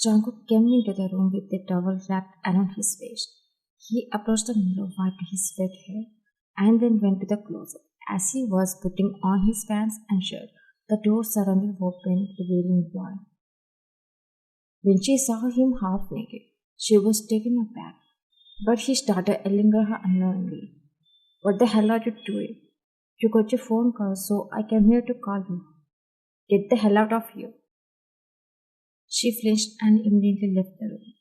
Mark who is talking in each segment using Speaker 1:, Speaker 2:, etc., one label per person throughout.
Speaker 1: Jungkook came into the room with the towel wrapped around his waist. He approached the mirror, wiped his wet hair, and then went to the closet. As he was putting on his pants and shirt, the door suddenly opened, revealing Wine. When she saw him half naked, she was taken aback, but he started yelling at her unknowingly. What the hell are you doing? You got your phone call, so I came here to call you. Get the hell out of here. She flinched and immediately left the room.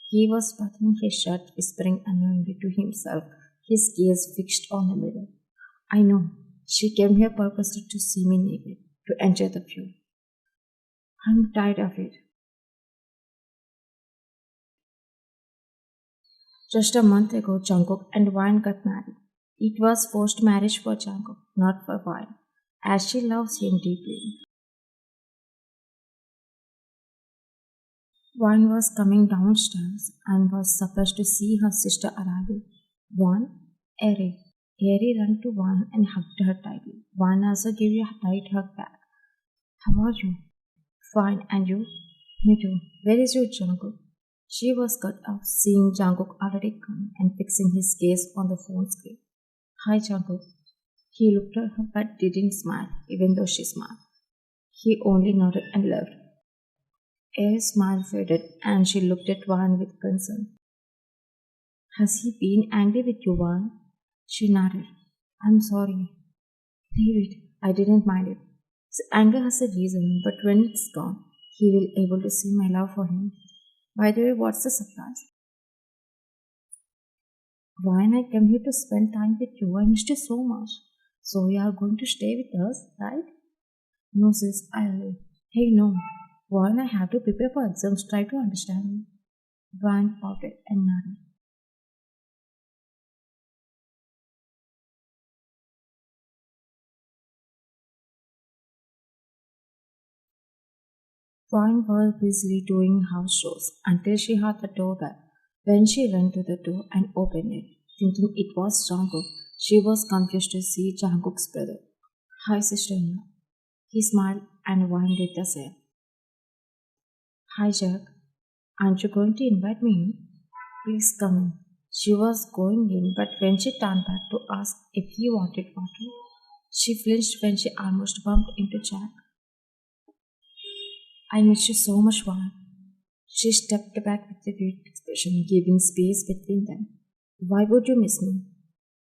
Speaker 1: He was buttoning his shirt, whispering unknowingly to himself, his gaze fixed on the mirror. I know. She came here purposely to see me naked, to enjoy the view. I'm tired of it. Just a month ago, Jungkook and Wine got married. It was forced marriage for Jungkook, not for Wine, as she loves him deeply. Wine was coming downstairs and was surprised to see her sister arriving. Wine, Eri. Eri ran to Wine and hugged her tightly. Wine also gave a tight hug back. How are you? Fine, and you? Me too. Where is your Jungkook? She was cut off, seeing Jungkook already come and fixing his gaze on the phone screen. Hi, Jungkook. He looked at her but didn't smile, even though she smiled. He only nodded and left. Air's smile faded and she looked at Wine with concern. Has he been angry with you, Wine? She nodded. I'm sorry. Leave it. I didn't mind it. His anger has a reason, but when it's gone, he will able to see my love for him. By the way, what's the surprise? Wine, I came here to spend time with you. I missed you so much. So you are going to stay with us, right? No, sis, I'll leave. Hey, no. Wine, I have to prepare for exams. Try to understand me. Wine pouted and nodded. Wine was busily doing house chores until she heard the doorbell. When she ran to the door and opened it, thinking it was Jungkook, she was confused to see Jungkook's brother. Hi, sister-in-law. He smiled and Wine did the same. Hi, Jack. Aren't you going to invite me in? Please come in. She was going in, but when she turned back to ask if he wanted water, she flinched when she almost bumped into Jack. I miss you so much, Wine. She stepped back with a weird expression, giving space between them. Why would you miss me?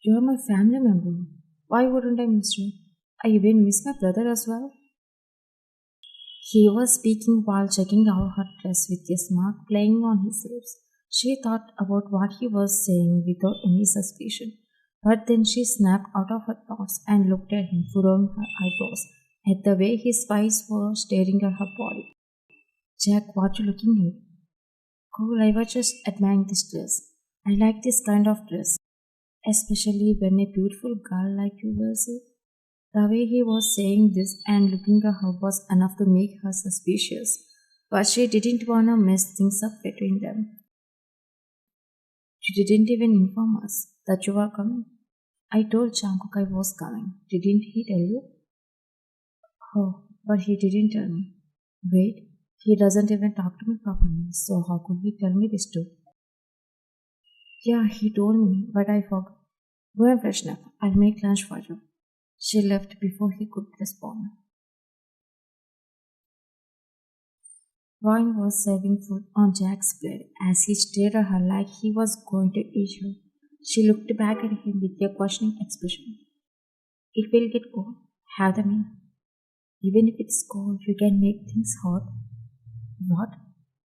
Speaker 1: You are my family member. Why wouldn't I miss you? I even miss my brother as well. He was speaking while checking out her dress with a smile playing on his lips. She thought about what he was saying without any suspicion. But then she snapped out of her thoughts and looked at him, furrowing her eyebrows at the way his eyes were staring at her body. Jack, what you looking at? Cool, I was just admiring this dress. I like this kind of dress, especially when a beautiful girl like you wears it. The way he was saying this and looking at her was enough to make her suspicious, but she didn't want to mess things up between them. You didn't even inform us that you were coming. I told Jungkook I was coming. Didn't he tell you? Oh, but he didn't tell me. Wait, he doesn't even talk to me properly, so how could he tell me this too? Yeah, he told me, but I forgot. Go and freshen up. I'll make lunch for you. She left before he could respond. Wine was serving food on Jack's plate as he stared at her like he was going to eat her. She looked back at him with a questioning expression. It will get cold. Have the meal. Even if it's cold, you can make things hot. What?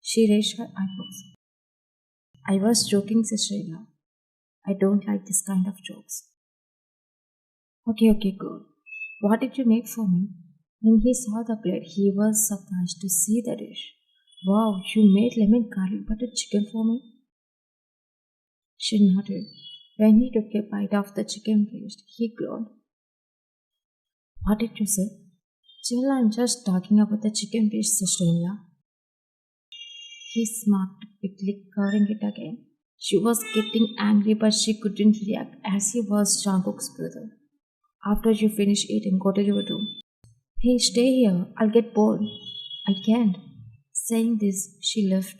Speaker 1: She raised her eyebrows. I was joking, sister-in-law. I don't like this kind of jokes. Okay, good. What did you make for me? When he saw the plate, he was surprised to see the dish. Wow, you made lemon garlic butter chicken for me? She nodded. When he took a bite of the chicken breast, he groaned. What did you say? Jill, I'm just talking about the chicken breast, sister-in-law. He smirked quickly, covering it again. She was getting angry, but she couldn't react as he was Jungkook's brother. After you finish eating, go to your room. Hey, stay here. I'll get bored. I can't. Saying this, she left.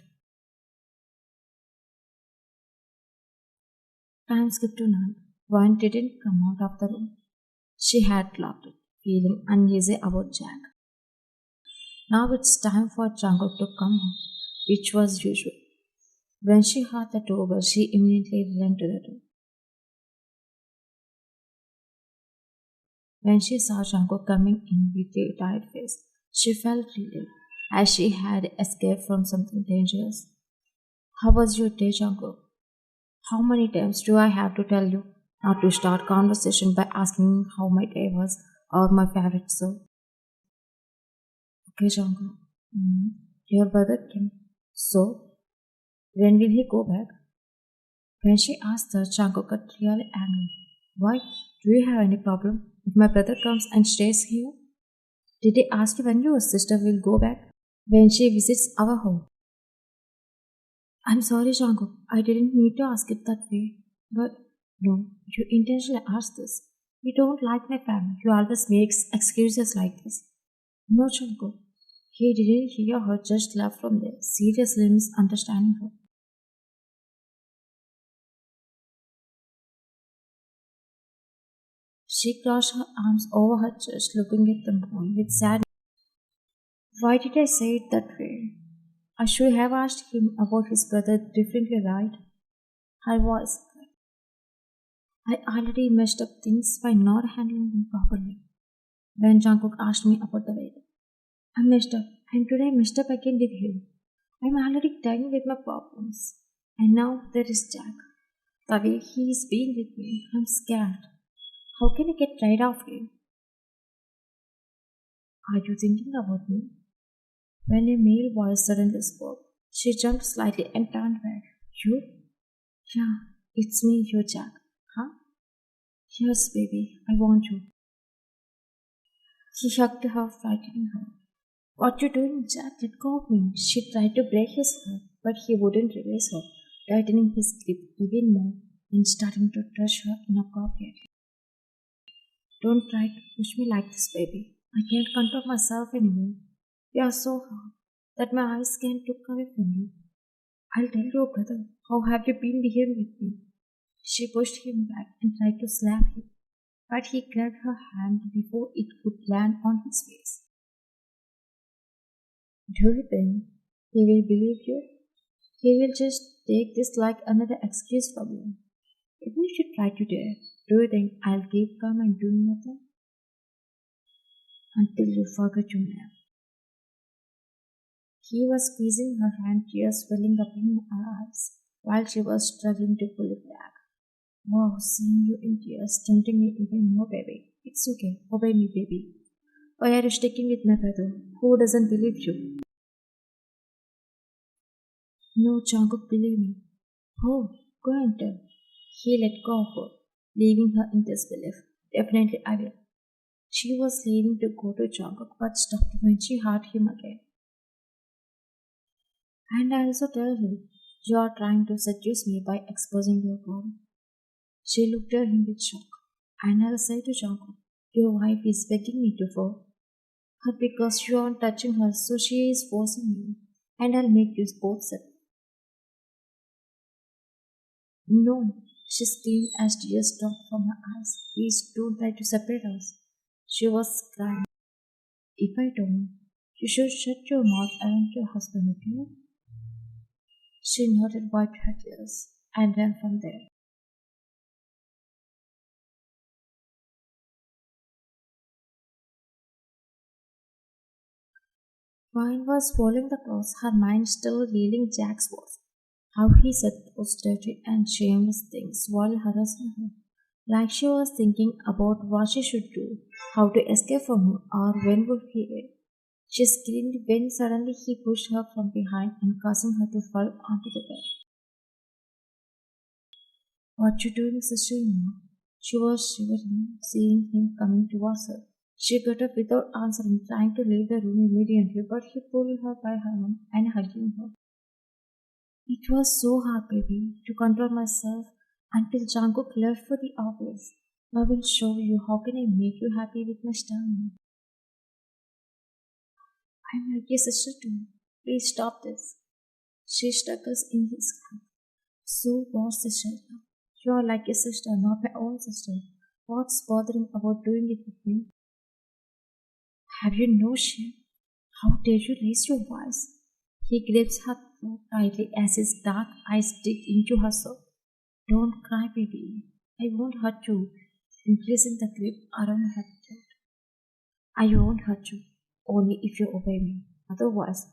Speaker 1: Time skipped to night. Vine didn't come out of the room. She had locked it, feeling uneasy about Jack. Now it's time for Jungkook to come home, which was usual. When she heard the doorbell, she immediately ran to the door. When she saw Jungkook coming in with a tired face, she felt relieved, as she had escaped from something dangerous. How was your day, Jungkook? How many times do I have to tell you not to start conversation by asking how my day was or my favorite song? Okay, Jungkook. Hmm. Your brother came. So, when will he go back? When she asked her, Jungkook got really angry. Why? Do you have any problem if my brother comes and stays here? Did he ask you when your sister will go back? When she visits our home? I'm sorry, Jungkook. I didn't mean to ask it that way. But no, you intentionally asked this. You don't like my family. You always make excuses like this. No, Jungkook. He didn't hear her, just left from there, seriously misunderstanding her. She crossed her arms over her chest, looking at the moon with sadness. Why did I say it that way? I should have asked him about his brother differently, right? Her voice cracked. I already messed up things by not handling them properly. When Jungkook asked me about the weather, I messed up, and today I messed up again with him. I'm already dying with my problems. And now there is Jack. The way he is being with me, I'm scared. How can I get rid of him? Are you thinking about me? When a male voice suddenly spoke, she jumped slightly and turned back. You? Yeah, it's me, your Jack. Huh? Yes, baby, I want you. He hugged her, frightening her. What you doing, Jack? Let go of me. She tried to break his heart, but he wouldn't release her, tightening his grip even more and starting to touch her inappropriately. Don't try to push me like this, baby. I can't control myself anymore. You are so hard that my eyes can't look away from you. I'll tell your brother. How have you been behaving with me? She pushed him back and tried to slap him, but he grabbed her hand before it could land on his face. Do you think he will believe you? He will just take this like another excuse from you. Even if you try to dare, do you think I'll keep calm and do nothing? Until you forget your name. He was squeezing her hand, tears welling up in her eyes, while she was struggling to pull it back. Wow, seeing you in tears, tempting me even more, baby. It's okay, obey me, baby. Why are you sticking with my brother? Who doesn't believe you? No, Jungkook, believe me. Oh, go and tell. He let go of her, leaving her in disbelief. Definitely I will. She was leaving to go to Jungkook, but stopped when she heard him again. And I also tell him, you are trying to seduce me by exposing your body. She looked at him with shock. And I'll say to Jungkook, your wife is begging me to fall. Her because you aren't touching her, so she is forcing you. And I'll make you both separate. No, she screamed as tears dropped from her eyes. Please don't try to separate us. She was crying. If I don't, you should shut your mouth around your husband, okay? She nodded, wiped her tears, and ran from there. Vine was following the cross, her mind still reeling Jack's words. How he said those dirty and shameless things while harassing her. Like she was thinking about what she should do, how to escape from him, or when would he end. She screamed when suddenly he pushed her from behind and causing her to fall onto the bed. What you doing, sister-in-law? She was shivering, seeing him coming towards her. She got up without answering, trying to leave the room immediately, but he pulled her by her arm and hugging her. It was so hard, baby, to control myself until Jungkook left for the office. I will show you how can I make you happy with my stamina. I'm like your sister too. Please stop this. She struggles in his hand. So what, sister? You are like a sister, not my own sister. What's bothering about doing it with me? Have you no shame? How dare you raise your voice? He grips her throat tightly as his dark eyes dig into her soul. Don't cry, baby. I won't hurt you. Increasing the grip around her throat. I won't hurt you, only if you obey me. Otherwise,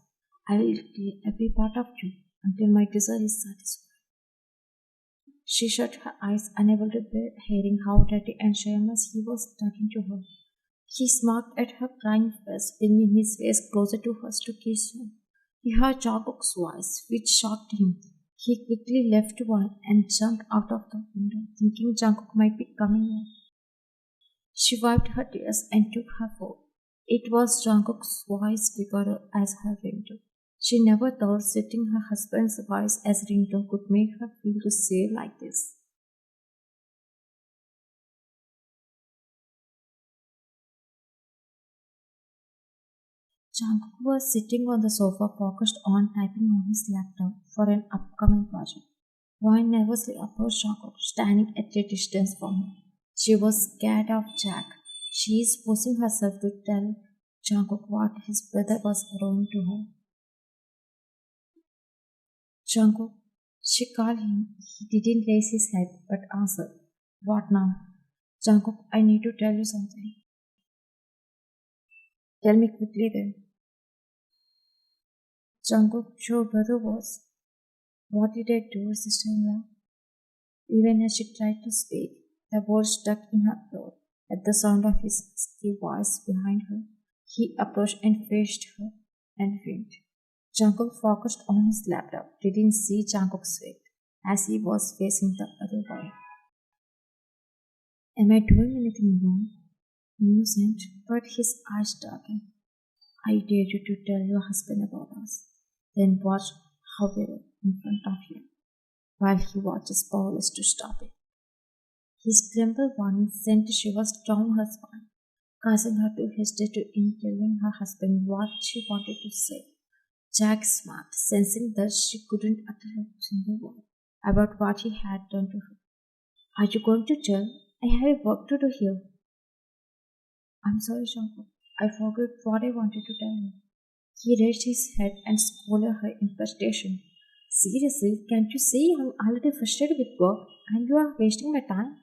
Speaker 1: I will kill every part of you until my desire is satisfied. She shut her eyes, unable to bear hearing how dirty and shameless he was talking to her. He smirked at her crying face, bringing his face closer to hers to kiss her. He heard Jagok's voice, which shocked him. He quickly left one and jumped out of the window, thinking Jungkook might be coming in. She wiped her tears and took her phone. It was Jungkook's voice figured as her ringtone. She never thought setting her husband's voice as ringtone could make her feel safe like this. Jungkook was sitting on the sofa focused on typing on his laptop for an upcoming project. Wine nervously approached Jungkook, standing at a distance from him. She was scared of Jack. She is forcing herself to tell Jungkook what his brother was doing to her. Jungkook, she called him. He didn't raise his head but answered, "What now?" "Jungkook, I need to tell you something." "Tell me quickly then." "Jungkook, your brother was." "What did I do, sister-in-law?" Even as she tried to speak, the words stuck in her throat. At the sound of his husky voice behind her, he approached and faced her and winked. Jungkook focused on his laptop, didn't see Jungkook's face as he was facing the other way. "Am I doing anything wrong?" Innocent, but his eyes darkened. "I dare you to tell your husband about us." Then watch hover in front of him, while he watches powerless to stop it. His tremble warning sent shivers down her spine, causing her to hesitate in telling her husband what she wanted to say. Jack smirked, sensing that she couldn't utter a single word about what he had done to her. "Are you going to tell? I have work to do here." "I'm sorry, Jungkook. I forgot what I wanted to tell you." He raised his head and scolded her in frustration. "Seriously, can't you see I'm already frustrated with work and you are wasting my time?"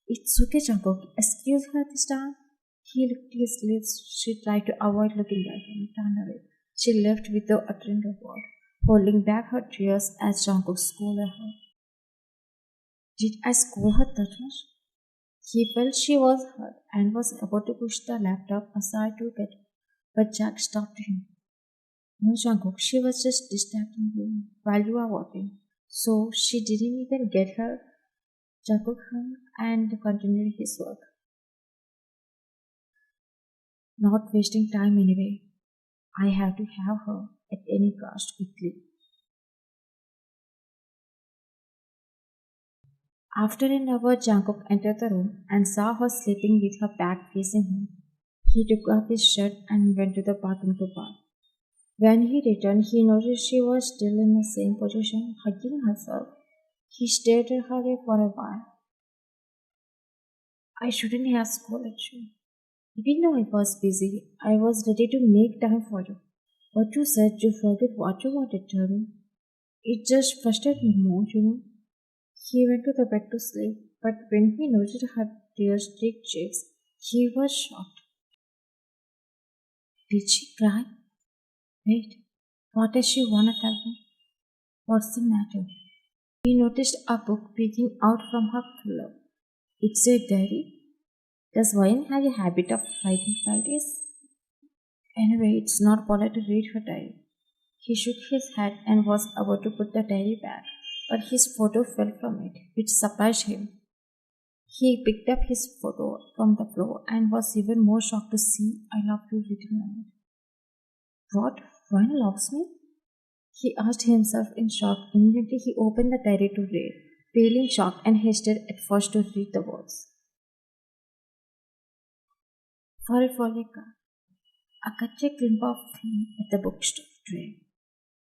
Speaker 1: "It's okay, Jungkook. Excuse her this time." He licked his lips. She tried to avoid looking at him, turned away. She left without uttering a word, holding back her tears as Jungkook scolded her. "Did I scold her that much?" He felt she was hurt and was about to push the laptop aside to get it, but Jack stopped him. "No, Jungkook, she was just distracting you while you were working, so she didn't even get her." Jungkook hung and continued his work. "Not wasting time anyway. I have to have her at any cost quickly." After an hour, Jungkook entered the room and saw her sleeping with her back facing him. He took off his shirt and went to the bathroom to bath. When he returned, he noticed she was still in the same position, hugging herself. He stared at her for a while. "I shouldn't have scolded you. Even though I was busy, I was ready to make time for you. But you said you forget what you wanted to do. It just frustrated me more, you know." He went to the bed to sleep, but when he noticed her tear-streaked cheeks, he was shocked. Did she cry? Wait, what does she want to tell him? What's the matter? He noticed a book peeking out from her pillow. It's a diary. Does Wayne have a habit of writing diaries? Anyway, it's not polite to read her diary. He shook his head and was about to put the diary back, but his photo fell from it, which surprised him. He picked up his photo from the floor and was even more shocked to see "I love you" written on it. What? Wayne loves me? He asked himself in shock. Immediately he opened the diary to read, feeling shocked and hesitated at first to read the words. For Folika, I caught a glimpse of him at the bookstore tray.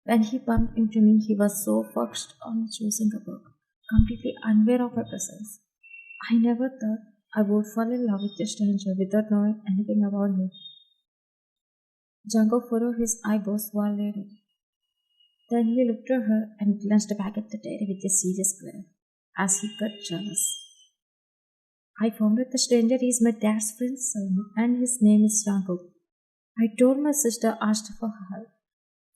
Speaker 1: When he bumped into me, he was so focused on choosing a book, completely unaware of my presence. I never thought I would fall in love with a stranger without knowing anything about him. Django furrowed his eyebrows while reading. Then he looked at her and glanced back at the diary with a serious glare, as he got jealous. I found out the stranger is my dad's friend's son, and his name is Django. I told my sister, asked for help.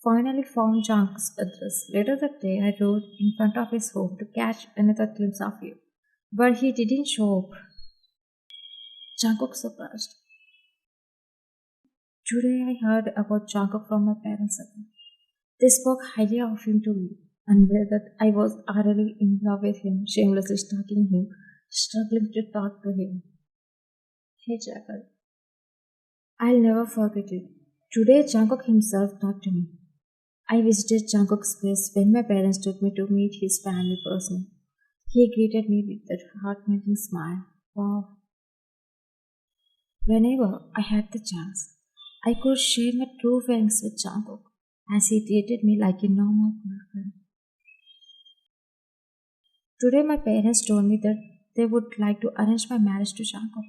Speaker 1: Finally found Jungkook's address. Later that day, I rode in front of his home to catch another glimpse of you. But he didn't show up. Jungkook surprised. Today I heard about Jungkook from my parents again. They spoke highly of him to me, and that I was utterly in love with him, shamelessly stalking him, struggling to talk to him. Hey Jackal, I'll never forget it. Today Jungkook himself talked to me. I visited Jungkook's place when my parents took me to meet his family personally. He greeted me with that heart-melting smile. Wow. Whenever I had the chance, I could share my true feelings with Jungkook, as he treated me like a normal girlfriend. Today my parents told me that they would like to arrange my marriage to Jungkook.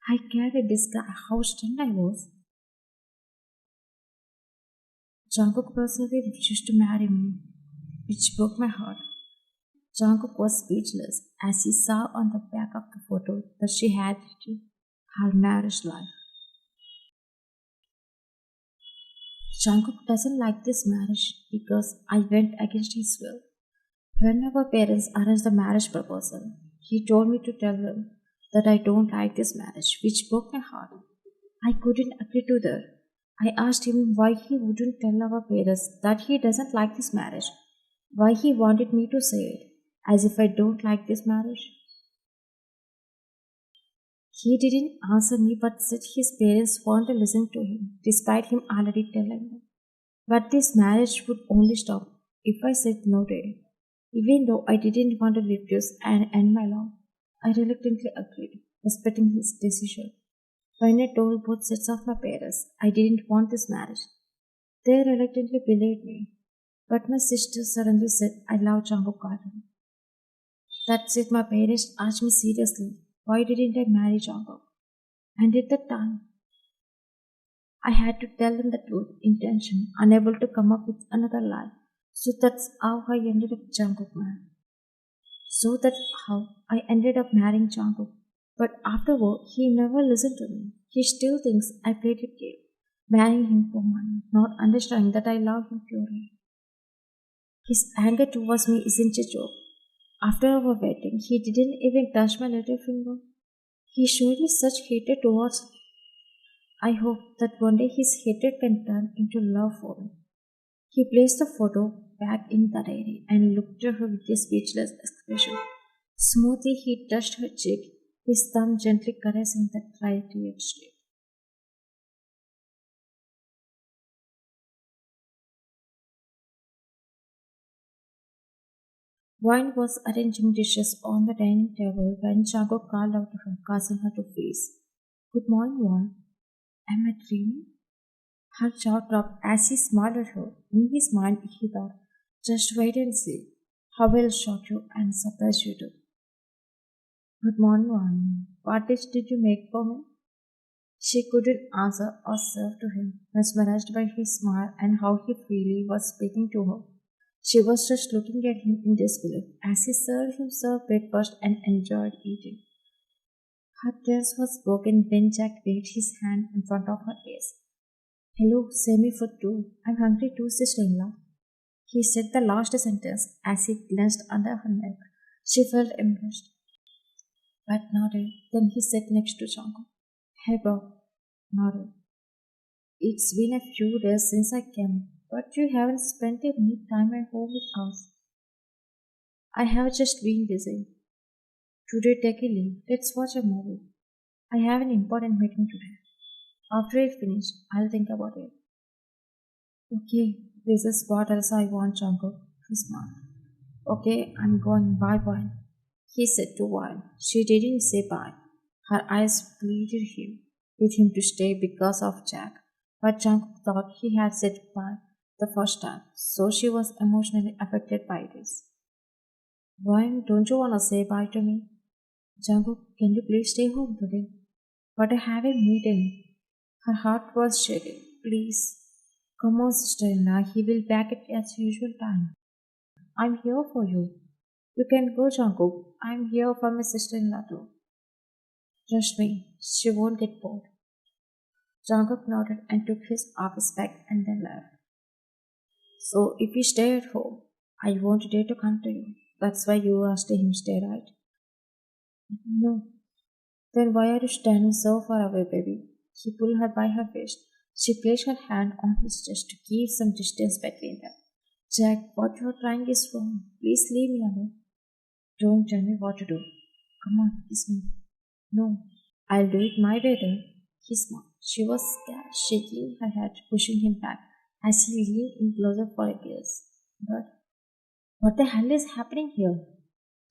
Speaker 1: I can't describe how stunned I was. Jungkook personally refused to marry me, which broke my heart. Jungkook was speechless as he saw on the back of the photo that she had written her marriage life. Jungkook doesn't like this marriage because I went against his will. When our parents arranged the marriage proposal, he told me to tell them that I don't like this marriage, which broke my heart. I couldn't agree to that. I asked him why he wouldn't tell our parents that he doesn't like this marriage, why he wanted me to say it, as if I don't like this marriage. He didn't answer me but said his parents want to listen to him, despite him already telling them. But this marriage would only stop if I said no to it. Even though I didn't want to refuse and end my love, I reluctantly agreed, respecting his decision. When I told both sets of my parents I didn't want this marriage, they reluctantly believed me. But my sister suddenly said I love Jungkook Garden. That's it, my parents asked me seriously, why didn't I marry Jungkook? And at that time, I had to tell them the truth, intention, unable to come up with another lie. So that's how I ended up Jungkook man. So that's how I ended up marrying Jungkook. But afterward, he never listened to me. He still thinks I played a game, marrying him for money, not understanding that I love him purely. His anger towards me isn't a joke. After our wedding, he didn't even touch my little finger. He showed me such hatred towards me. I hope that one day his hatred can turn into love for me. He placed the photo back in the diary and looked at her with a speechless expression. Smoothly he touched her cheek, his thumb gently caressing the dry tear streak. Wine was arranging dishes on the dining table when Chago called out to her, causing her to freeze. Good morning, Wine. Am I dreaming? Her jaw dropped as he smiled at her. In his mind, he thought, just wait and see. How I'll shock you and surprise you too. Good morning, Wine. What dish did you make for me? She couldn't answer or serve to him, mesmerized by his smile and how he freely was speaking to her. She was just looking at him in disbelief as he served himself breakfast and enjoyed eating. Her dress was broken when Jack laid his hand in front of her face. Hello, send me food too. I'm hungry too, sister-in-law. He said the last sentence as he glanced under her neck. She felt embarrassed, but nodded. Then he sat next to Jungkook. Hey bro, nodded. It's been a few days since I came, but you haven't spent any time at home with us. I have just been busy. Today take a leave. Let's watch a movie. I have an important meeting today. After I finish, I'll think about it. Okay, this is what else I want, Jungkook. He smiled. Okay, I'm going. Bye bye. He said to Wine. She didn't say bye. Her eyes pleaded with him to stay because of Jack. but Jungkook thought he had said by the first time, so she was emotionally affected by this. Why don't you want to say bye to me? Jungkook, can you please stay home today? But I have a meeting. Her heart was shaking. Please. Come on, sister in he will back at as usual time. I'm here for you. You can go, Jungkook. I'm here for my sister-in-law too. Trust me, she won't get bored. Jungkook nodded and took his office bag and then left. So if you stay at home, I won't dare to come to you. That's why you asked him to stay, right? No. Then why are you standing so far away, baby? He pulled her by her waist. She placed her hand on his chest to keep some distance between them. Jack, what you are trying is wrong. Please leave me alone. Don't tell me what to do. Come on, kiss me. No, I'll do it my way then. He smiled. She was scared, shaking her head, pushing him back as he leaned in closer for a kiss. But what the hell is happening here?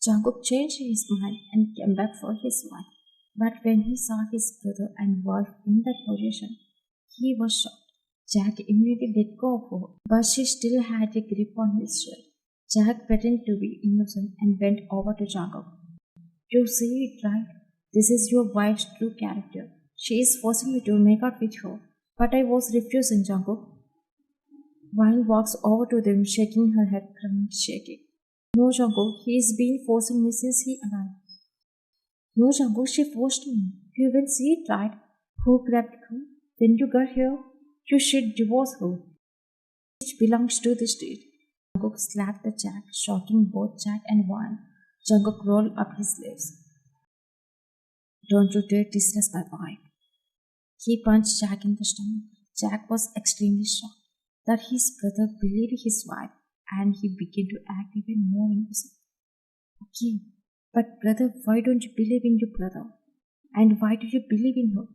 Speaker 1: Jungkook changed his mind and came back for his wife. But when he saw his brother and wife in that position, he was shocked. Jack immediately let go of her, but she still had a grip on his shirt. Jack pretended to be innocent and went over to Jungkook. You see it right? This is your wife's true character. She is forcing me to make out with her, but I was refusing, Jungkook. Vine walks over to them, shaking her head, crying, shaking. No, Jungkook, he's been forcing me since he arrived. No, Jungkook, she forced me. You will see it right. Who grabbed her? When you got here, you should divorce her. Which belongs to the street. Jungkook slapped the Jack, shocking both Jack and Vine. Jungkook rolled up his sleeves. Don't you dare disrespect my wife. He punched Jack in the stomach. Jack was extremely shocked that his brother believed his wife, and he began to act even more innocent. Okay, but brother, why don't you believe in your brother? And why do you believe in her?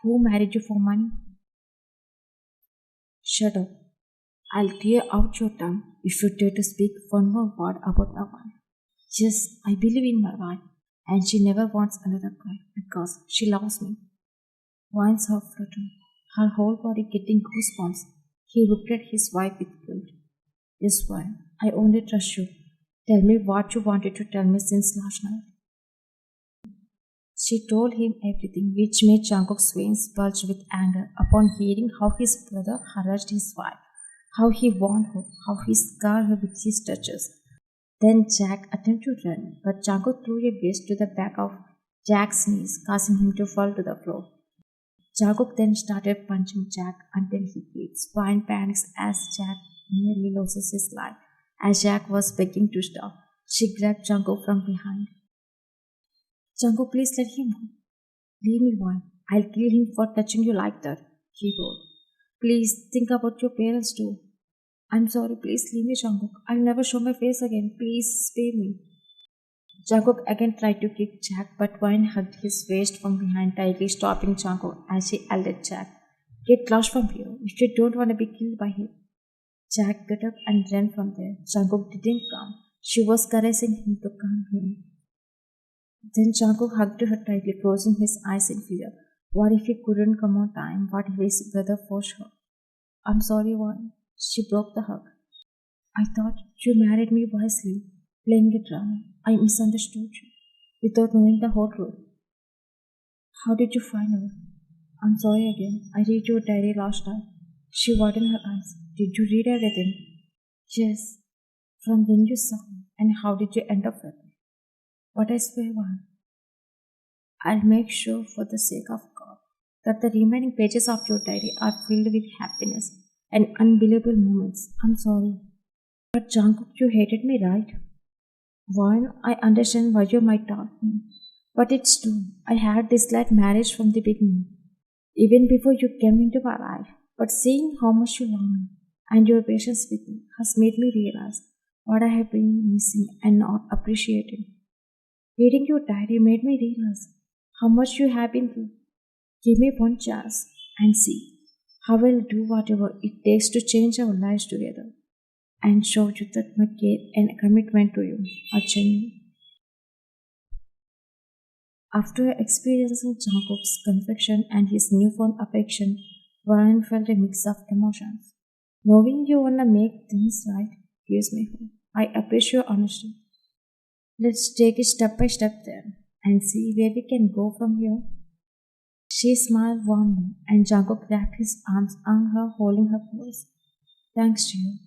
Speaker 1: Who married you for money? Shut up. I'll tear out your tongue if you dare to speak one more word about my wife. Yes, I believe in my wife, and she never wants another guy because she loves me. Vine's heart fluttered, her whole body getting goosebumps. He looked at his wife with guilt. Yes, Vine, I only trust you. Tell me what you wanted to tell me since last night. She told him everything, which made Jungkook's veins bulge with anger upon hearing how his brother harassed his wife, how he warned her, how he scarred her with his touches. Then Jack attempted to run, but Jungkook threw a waist to the back of Jack's knees, causing him to fall to the floor. Jungkook then started punching Jack until he bleeds. Vine panics as Jack nearly loses his life. As Jack was begging to stop, she grabbed Jungkook from behind. Jungkook, please let him go. Leave me, Vine. I'll kill him for touching you like that, he roared. Please think about your parents too. I'm sorry, please leave me, Jungkook. I'll never show my face again. Please spare me. Jungkook again tried to kick Jack, but Vine hugged his waist from behind, tightly stopping Jungkook as she yelled at Jack. Get lost from here if you don't want to be killed by him. Jack got up and ran from there. Jungkook didn't come. She was caressing him to calm him. Then Jungkook hugged her tightly, closing his eyes in fear. What if he couldn't come on time? What if his brother forced her? I'm sorry, Vine. She broke the hug. I thought you married me wisely, playing a drama. I misunderstood you, without knowing the whole truth. How did you find out? I'm sorry again. I read your diary last night. She widened her eyes. Did you read everything? Yes. From when you saw me, and how did you end up with me? But I swear, Vine, I'll make sure for the sake of God that the remaining pages of your diary are filled with happiness and unbelievable moments. I'm sorry. But Jungkook, you hated me, right? Vine, I understand why you might doubt me. But it's true. I had disliked marriage from the beginning, even before you came into my life. But seeing how much you love me and your patience with me has made me realize what I have been missing and not appreciating. Reading your diary made me realize how much you have been through. Give me one chance and see how I'll do whatever it takes to change our lives together and show you that my care and commitment to you are genuine. After experiencing Jungkook's confession and his newfound affection, Brian felt a mix of emotions. Knowing you wanna make things right gives me hope. I appreciate your honesty. Let's take it step by step then and see where we can go from here. She smiled warmly, and Jungkook wrapped his arms on her, holding her close. Thanks to you.